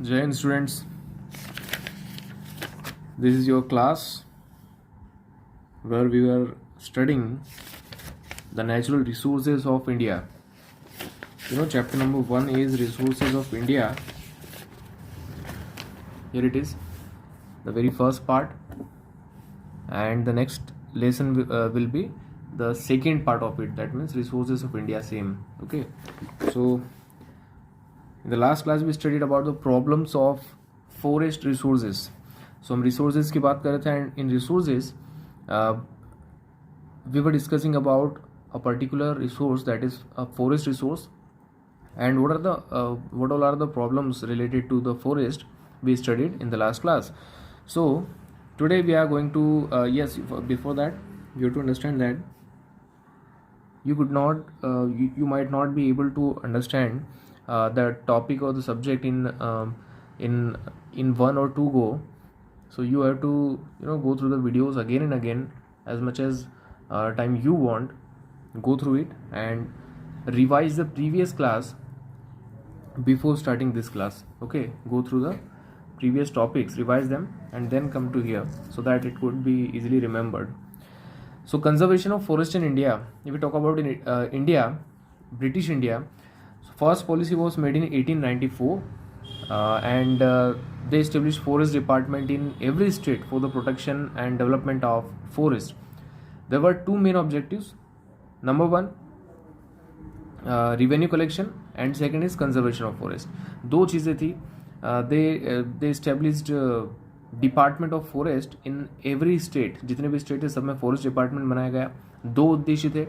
Jai Hind students, this is your class where we were studying the natural resources of India. Chapter number 1 is Resources of India. Here it is, the very first part, and the next lesson will be the second part of it, that means Resources of India, same. Okay, so in the last class we studied about the problems of forest resources. So हम resources की बात कर रहे थे, and in resources we were discussing about a particular resource, that is a forest resource, and what all are the problems related to the forest we studied in the last class. So today we are going to before that you have to understand that you could not you might not be able to understand the topic or the subject in one or two go. So you have to go through the videos again and again, as much as time you want. Go through it and revise the previous class before starting this class. Okay, go through the previous topics, revise them, and then come to here so that it could be easily remembered. So conservation of forest in India. If we talk about in India, British India, so first policy was made in 1894, and they established forest department in every state for the protection and development of forest. There were two main objectives. Number one, revenue collection, and second is conservation of forest. दो चीज़ें थी. They established department of forest in every state. जितने भी state है सब में forest department बनाया गया. दो उद्देश्य थे.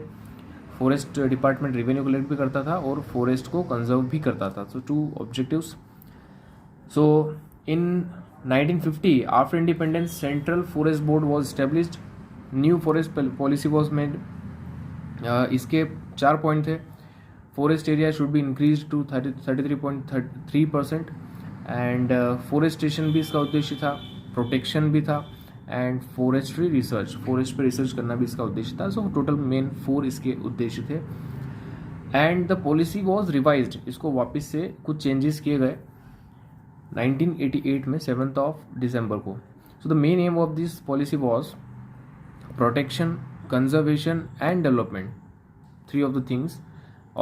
फॉरेस्ट डिपार्टमेंट रेवेन्यू कलेक्ट भी करता था और फॉरेस्ट को कंजर्व भी करता था. So two objectives. So in 1950 after independence central forest board was established. New forest policy was made. इसके 4 पॉइंट थे. Forest area should be increase to 33.3%, and forestation भी इसका उद्देश्य था, प्रोटेक्शन भी था, एंड फॉरेस्ट्री रिसर्च, फॉरेस्ट पे research करना भी इसका उद्देश्य था. सो टोटल मेन 4 इसके उद्देश्य थे. And the policy was revised. इसको वापस से कुछ चेंजेस किए गए 1988 में 7th ऑफ दिसंबर को. So the main M of this policy was protection, conservation and development, 3 of the things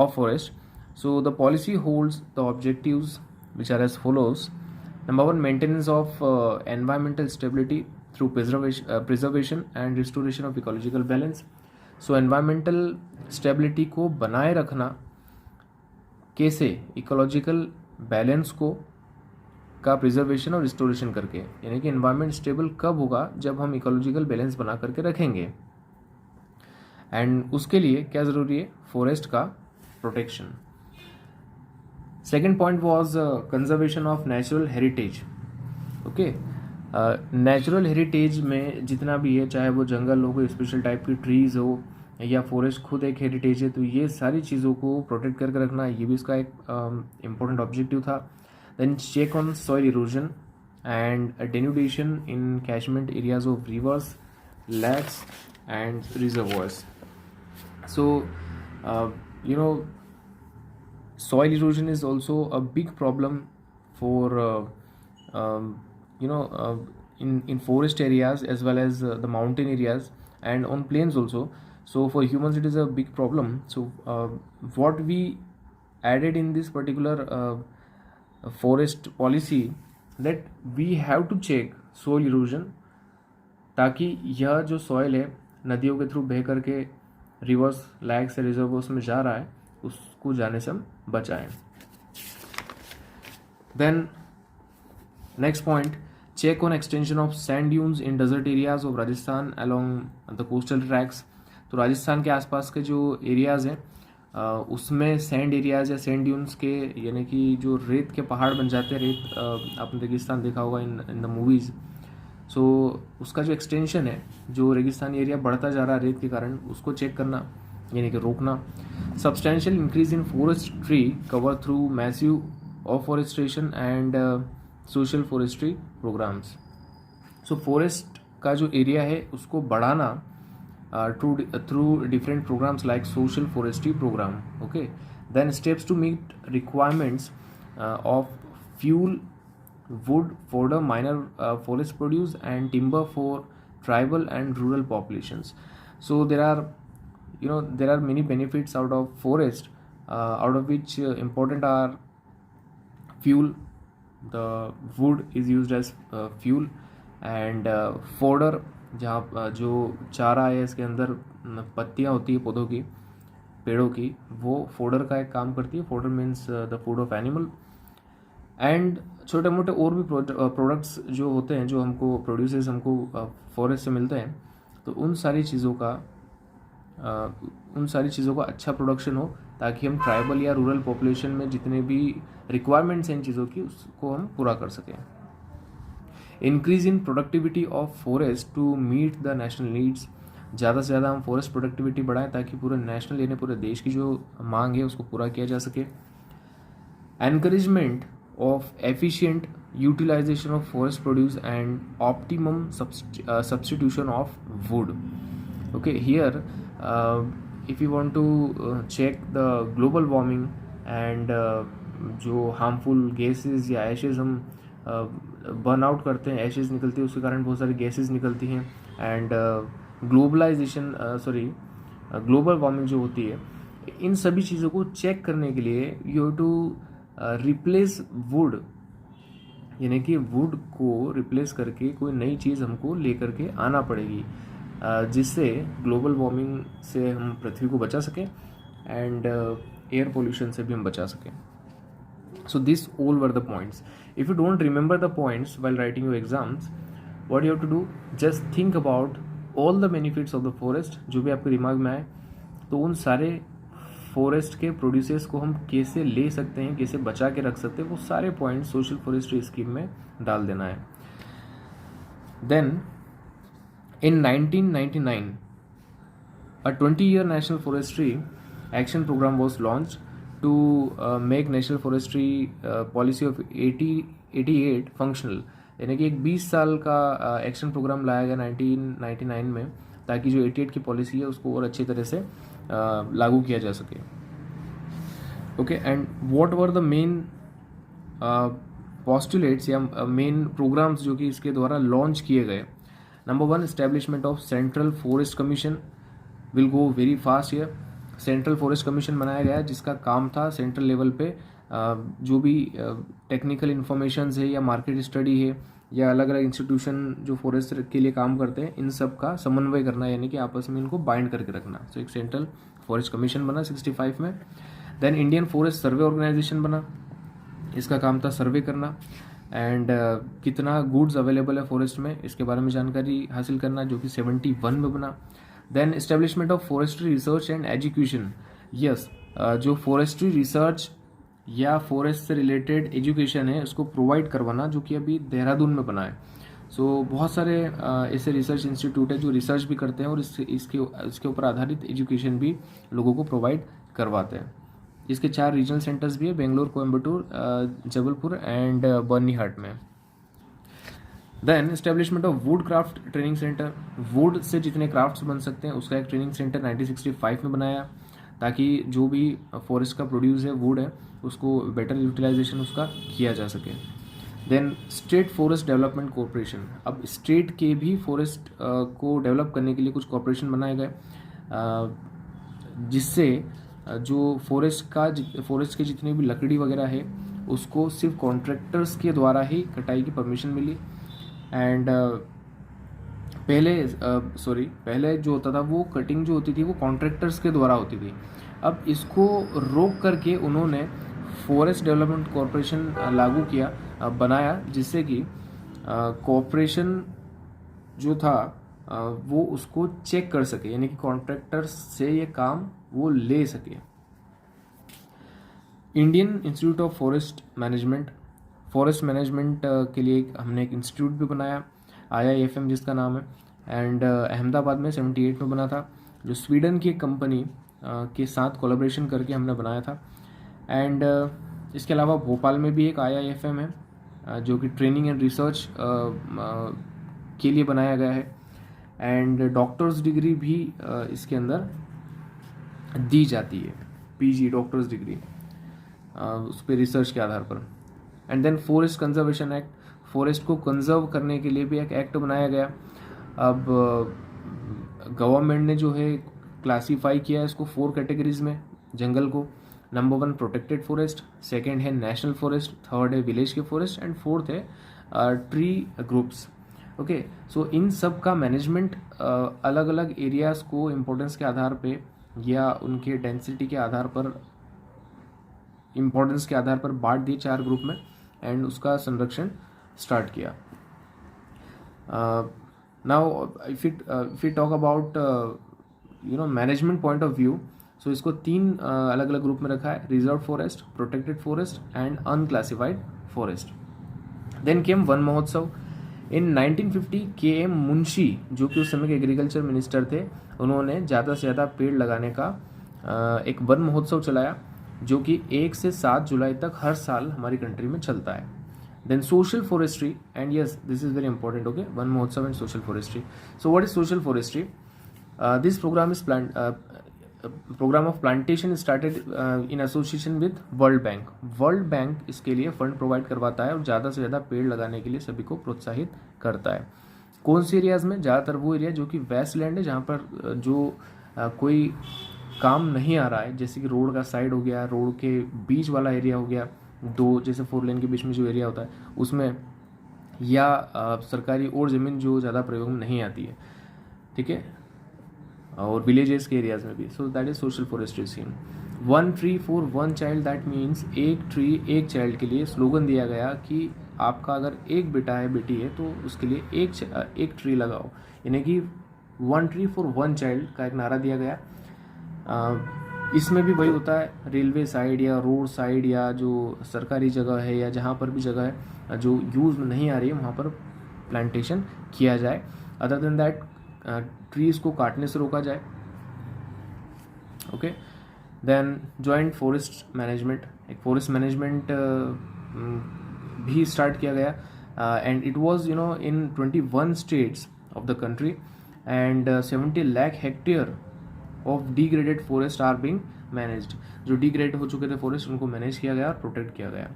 of forest. So the policy holds the objectives which are as follows. Number 1, maintenance of environmental stability through preservation and restoration of ecological balance. So environmental stability को बनाए रखना कैसे? Ecological balance को का preservation और restoration करके. यानी कि एनवायरनमेंट स्टेबल कब होगा? जब हम इकोलॉजिकल बैलेंस बना करके रखेंगे. एंड उसके लिए क्या ज़रूरी है? फॉरेस्ट का protection. Second point was conservation of natural heritage. Okay, natural heritage में जितना भी है, चाहे वो जंगल हो, कोई स्पेशल टाइप की ट्रीज हो, या फॉरेस्ट खुद एक हेरिटेज है, तो ये सारी चीज़ों को प्रोटेक्ट करके रखना, ये भी इसका एक इम्पोर्टेंट ऑब्जेक्टिव था. Then check on soil erosion and denudation in catchment areas of rivers, lakes and reservoirs. So, soil erosion is also a big problem for, in forest areas as well as the mountain areas and on plains also. So for humans it is a big problem. So what we added in this particular forest policy, that we have to check soil erosion, ताकि यह जो soil है नदियों के through बह करके reverse, lakhs या रिजर्वोर्स में जा रहा है, उसको जाने से हम बचाएं. Then next point, check on extension of sand dunes in desert areas of Rajasthan along the coastal tracks. तो राजस्थान के आसपास के जो एरियाज हैं उसमें सैंड एरियाज या सैंड ड्यून्स के, यानी कि जो रेत के पहाड़ बन जाते हैं, रेत आपने रेगिस्तान देखा होगा इन द मूवीज़. सो उसका जो एक्सटेंशन है, जो रेगिस्तानी एरिया बढ़ता जा रहा है रेत के कारण, उसको चेक करना, यानी कि रोकना. Substantial increase in forest tree cover through massive afforestation and social forestry programmes. So forest का जो एरिया है उसको बढ़ाना through different programmes like social forestry programme. Okay, then steps to meet requirements of fuel wood for the minor forest produce and timber for tribal and rural populations. So there are, there are many benefits out of forest, out of which important are fuel. The wood is used as fuel, and fodder, जहाँ जो चारा है इसके अंदर पत्तियाँ होती है पौधों की, पेड़ों की, वो फोडर का एक काम करती है. Fodder means the food of animal. And छोटे मोटे और भी प्रोडक्ट्स जो होते हैं, जो हमको प्रोड्यूसेस हमको फॉरेस्ट से मिलते हैं, तो उन सारी चीज़ों का अच्छा प्रोडक्शन हो, ताकि हम ट्राइबल या रूरल पॉपुलेशन में जितने भी रिक्वायरमेंट्स हैं इन चीज़ों की, उसको हम पूरा कर सकें. Increase in productivity of forest to meet the national needs. ज़्यादा से ज़्यादा हम फॉरेस्ट प्रोडक्टिविटी बढ़ाएं ताकि पूरे नेशनल यानी पूरे देश की जो मांग है उसको पूरा किया जा सके. Encouragement of efficient utilization of forest produce and optimum substitution of wood. Okay, here if you want to check the global warming and जो harmful gases या ashes हम बर्न आउट करते हैं, एशेज निकलती है, उसके कारण बहुत सारी गैसेज निकलती हैं. एंड ग्लोबल वार्मिंग जो होती है, इन सभी चीज़ों को चेक करने के लिए you have to replace wood, यानी कि वुड को रिप्लेस करके कोई नई चीज़ हमको लेकर के आना पड़ेगी, जिससे ग्लोबल वार्मिंग से हम पृथ्वी को बचा सकें एंड एयर पोल्यूशन से भी हम बचा सकें. So this all were the points. If you don't remember the points while writing your exams, what you have to do, just think about all the benefits of the forest. जो भी आपके दिमाग में आए, तो उन सारे फॉरेस्ट के प्रोड्यूसर्स को हम कैसे ले सकते हैं, कैसे बचा के रख सकते हैं, वो सारे पॉइंट सोशल फॉरेस्ट्री स्कीम में डाल देना है. Then in 1999 a 20-year national forestry action program was launched to make national forestry policy of 88 functional. यानी कि एक 20 साल का एक्शन प्रोग्राम लाया गया 1999 में, ताकि जो 88 की पॉलिसी है उसको और अच्छी तरह से लागू किया जा सके. Okay, and what were the main postulates या मेन प्रोग्राम्स जो कि इसके द्वारा लॉन्च किए गए. Number 1, establishment of central forest commission. Will go very fast here. Central forest commission बनाया गया, जिसका काम था सेंट्रल लेवल पे जो भी टेक्निकल इन्फॉर्मेशन है या मार्केट स्टडी है या अलग अलग इंस्टीट्यूशन जो फॉरेस्ट के लिए काम करते हैं, इन सब का समन्वय करना, यानी कि आपस में इनको बाइंड करके रखना. सो एक सेंट्रल फॉरेस्ट कमीशन बना 65 में. Then Indian forest survey organisation बना, इसका काम था सर्वे करना एंड कितना गुड्स अवेलेबल है फॉरेस्ट में, इसके बारे में जानकारी हासिल करना, जो कि 71 में बना. Then establishment of forestry research and education. Yes, जो फॉरेस्ट्री रिसर्च या फॉरेस्ट से रिलेटेड एजुकेशन है उसको प्रोवाइड करवाना, जो कि अभी देहरादून में बना है. सो बहुत सारे ऐसे रिसर्च इंस्टीट्यूट है जो रिसर्च भी करते हैं और इसके ऊपर आधारित एजुकेशन भी लोगों को प्रोवाइड करवाते हैं. इसके 4 रीजनल सेंटर्स भी है, बेंगलोर, कोयम्बटूर, जबलपुर एंड बर्नीहाट में. Then establishment of wood craft training centre. Wood से जितने क्राफ्ट्स बन सकते हैं उसका एक ट्रेनिंग सेंटर 1965 में बनाया, ताकि जो भी फॉरेस्ट का प्रोड्यूस है, वुड है, उसको बेटर यूटिलाइजेशन उसका किया जा सके. Then state forest development corporation. अब स्टेट के भी फॉरेस्ट को डेवलप करने के लिए कुछ कॉरपोरेशन बनाए गए, जिससे जो फॉरेस्ट के जितनी भी लकड़ी वगैरह है उसको सिर्फ कॉन्ट्रैक्टर्स के द्वारा ही कटाई की परमिशन मिली. एंड पहले जो होता था वो कटिंग जो होती थी वो कॉन्ट्रैक्टर्स के द्वारा होती थी. अब इसको रोक करके उन्होंने फॉरेस्ट डेवलपमेंट कॉरपोरेशन लागू किया, बनाया, जिससे कि कॉरपोरेशन जो था वो उसको चेक कर सके, यानी कि कॉन्ट्रैक्टर्स से ये काम वो ले सके. Indian institute of forest management. Forest management के लिए हमने एक इंस्टीट्यूट भी बनाया, IIFM जिसका नाम है, एंड अहमदाबाद में 78 में बना था, जो स्वीडन की एक कंपनी के साथ कोलैबोरेशन करके हमने बनाया था. एंड इसके अलावा भोपाल में भी एक IIFM है जो कि ट्रेनिंग एंड रिसर्च के लिए बनाया गया है. एंड डॉक्टर्स डिग्री भी इसके अंदर दी जाती है, PG डॉक्टर्स डिग्री, उस पर रिसर्च के आधार पर. And then forest conservation act, forest को कंजर्व करने के लिए भी एक एक्ट बनाया गया. अब गवर्नमेंट ने जो है क्लासीफाई किया है इसको 4 कैटेगरीज में जंगल को. नंबर 1 प्रोटेक्टेड फॉरेस्ट, सेकेंड है नेशनल फॉरेस्ट, थर्ड है विलेज के फॉरेस्ट एंड फोर्थ है ट्री ग्रुप्स. ओके, सो इन सब का मैनेजमेंट अलग अलग एरियाज को इम्पोर्टेंस के आधार पे या उनके डेंसिटी के आधार पर, इम्पोर्टेंस के आधार पर बांट दिए 4 ग्रुप में एंड उसका संरक्षण स्टार्ट किया. Now if you talk about management point of view, so इसको 3 अलग अलग ग्रुप में रखा है: reserve forest, protected forest and unclassified forest. Then came Van Mahotsav. In 1950 KM. Munshi, जो कि उस समय के एग्रीकल्चर मिनिस्टर थे, उन्होंने ज़्यादा से ज़्यादा पेड़ लगाने का एक वन महोत्सव चलाया जो कि 1 से 7 जुलाई तक हर साल हमारी कंट्री में चलता है. Then social forestry, and yes this is very important. Okay, Van Mahotsav and social forestry. So what is social forestry? This program is program of plantation started in association with World Bank. World Bank इसके लिए fund provide करवाता है और ज़्यादा से ज़्यादा पेड़ लगाने के लिए सभी को प्रोत्साहित करता है. कौन से एरियाज़ में? ज़्यादातर वो एरिया जो कि वेस्ट लैंड है, जहाँ पर जो कोई काम नहीं आ रहा है, जैसे कि रोड का साइड हो गया, रोड के बीच वाला एरिया हो गया, 2 जैसे 4 लेन के बीच में जो एरिया होता है उसमें, या सरकारी और ज़मीन जो ज़्यादा प्रयोग में नहीं आती है. ठीक है, और विलेजेस के एरियाज में भी. So that is social forestry scheme. 1 tree for 1 child, that means 1 tree 1 child के लिए स्लोगन दिया गया कि आपका अगर एक बेटा है, बेटी है, तो उसके लिए एक ट्री लगाओ. यानी कि 1 ट्री फॉर 1 चाइल्ड का एक नारा दिया गया. इसमें भी वही होता है, रेलवे साइड या रोड साइड या जो सरकारी जगह है या जहाँ पर भी जगह है जो यूज़ में नहीं आ रही है वहाँ पर प्लांटेशन किया जाए. अदर देन दैट ट्रीज को काटने से रोका जाए. Okay, then joint forest management, एक फॉरेस्ट मैनेजमेंट भी स्टार्ट किया गया and it was in 21 states of the country and 70 lakh hectare of degraded forest are being managed. जो डिग्रेड हो चुके थे फॉरेस्ट उनको मैनेज किया गया और प्रोटेक्ट किया गया.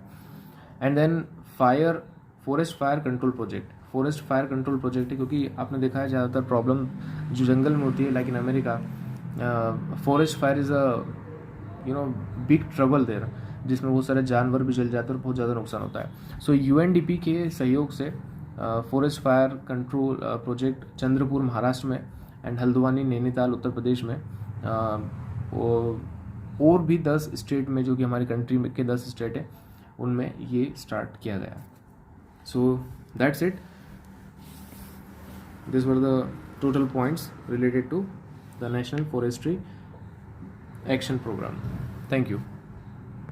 And then forest fire control project. Forest fire control project है क्योंकि आपने देखा है ज़्यादातर प्रॉब्लम जो जंगल में होती है, like in America, forest fire is a big trouble there, जिसमें बहुत सारे जानवर भी जल जाते हैं और बहुत ज़्यादा नुकसान होता है. सो UNDP के सहयोग से forest fire control project Chandrapur Maharashtra में एंड हल्द्वानी नैनीताल उत्तर प्रदेश में, और भी 10 स्टेट में जो कि हमारी कंट्री में के 10 स्टेट है उनमें ये स्टार्ट किया गया. So that's it. These were the total points related to the National Forestry Action Program. Thank you.